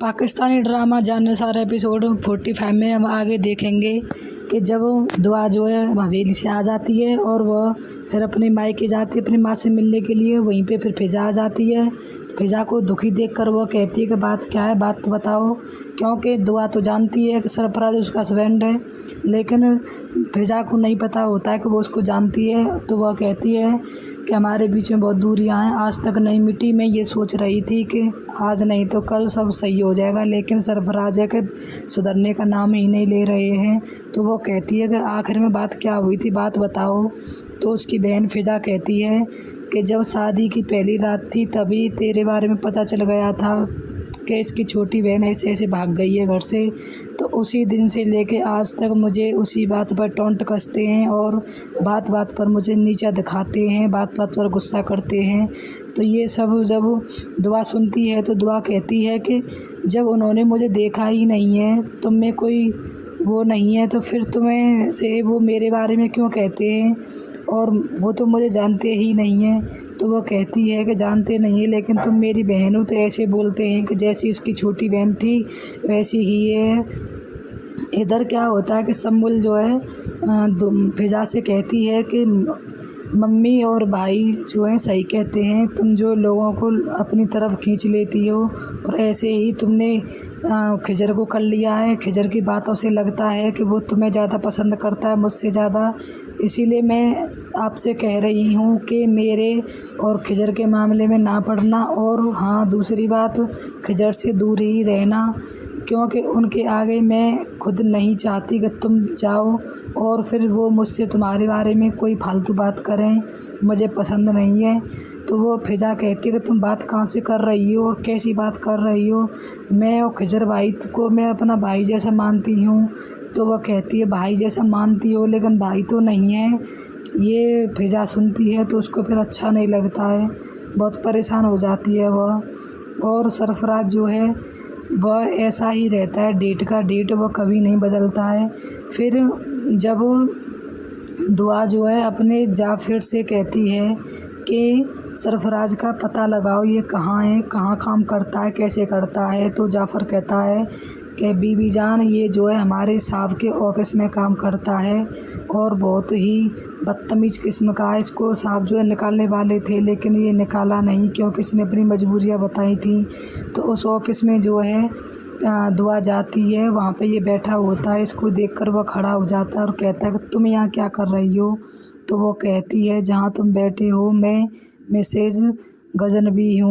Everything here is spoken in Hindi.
पाकिस्तानी ड्रामा जानेसार एपिसोड 45 में हम आगे देखेंगे कि जब दुआ जो है हवेली से आ जाती है और वह फिर अपने मायके जाती है अपनी माँ से मिलने के लिए। वहीं पे फिर फिजा आ जाती है। फिजा को दुखी देखकर वह कहती है कि बात क्या है, बात तो बताओ। क्योंकि दुआ तो जानती है कि सरफराज उसका हस्बैंड है, लेकिन फिजा को नहीं पता होता है कि वो उसको जानती है। तो वह कहती है कि हमारे बीच में बहुत दूरियां हैं, आज तक नहीं मिटी। मैं ये सोच रही थी कि आज नहीं तो कल सब सही हो जाएगा, लेकिन सरफराज है कि सुधरने का नाम ही नहीं ले रहे हैं। तो वो कहती है कि आखिर में बात क्या हुई थी, बात बताओ। तो उसकी बहन फिजा कहती है कि जब शादी की पहली रात थी तभी तेरे बारे में पता चल गया था कि इसकी छोटी बहन ऐसे ऐसे भाग गई है घर से। तो उसी दिन से लेके आज तक मुझे उसी बात पर टोंट कसते हैं और बात बात पर मुझे नीचा दिखाते हैं, बात बात पर गुस्सा करते हैं। तो ये सब जब दुआ सुनती है तो दुआ कहती है कि जब उन्होंने मुझे देखा ही नहीं है, तुम में कोई वो नहीं है, तो फिर तुम्हें से वो मेरे बारे में क्यों कहते हैं, और वो तो मुझे जानते ही नहीं हैं। तो वो कहती है कि जानते नहीं है, लेकिन तुम मेरी बहन हो तो ऐसे बोलते हैं कि जैसी उसकी छोटी बहन थी वैसी ही है। इधर क्या होता है कि सम्मुल जो है फिजा से कहती है कि मम्मी और भाई जो हैं सही कहते हैं, तुम जो लोगों को अपनी तरफ खींच लेती हो, और ऐसे ही तुमने खिजर को कर लिया है। खिजर की बातों से लगता है कि वो तुम्हें ज़्यादा पसंद करता है मुझसे ज़्यादा। इसीलिए मैं आपसे कह रही हूँ कि मेरे और खिजर के मामले में ना पड़ना, और हाँ दूसरी बात, खिजर से दूर ही रहना, क्योंकि उनके आगे मैं खुद नहीं चाहती कि तुम जाओ और फिर वो मुझसे तुम्हारे बारे में कोई फालतू बात करें, मुझे पसंद नहीं है। तो वो फिजा कहती है कि तुम बात कहाँ से कर रही हो और कैसी बात कर रही हो, मैं और खिजर भाई को मैं अपना भाई जैसा मानती हूँ। तो वह कहती है भाई जैसा मानती हो लेकिन भाई तो नहीं है। ये फिजा सुनती है तो उसको फिर अच्छा नहीं लगता है, बहुत परेशान हो जाती है वह। और सरफराज जो है वह ऐसा ही रहता है, डेट का डेट वह कभी नहीं बदलता है। फिर जब दुआ जो है अपने जाफिर से कहती है कि सरफराज का पता लगाओ, ये कहाँ है, कहाँ काम करता है, कैसे करता है। तो जाफ़र कहता है कि बीबी जान ये जो है हमारे साहब के ऑफिस में काम करता है और बहुत ही बदतमीज़ किस्म का है। इसको साहब जो है निकालने वाले थे, लेकिन ये निकाला नहीं क्योंकि इसने अपनी मजबूरियां बताई थी। तो उस ऑफिस में जो है दुआ जाती है, वहाँ पे ये बैठा होता है। इसको देखकर वह खड़ा हो जाता है और कहता है कि तुम यहाँ क्या कर रही हो। तो वो कहती है जहाँ तुम बैठे हो मैं मिसेज गजनबी हूँ।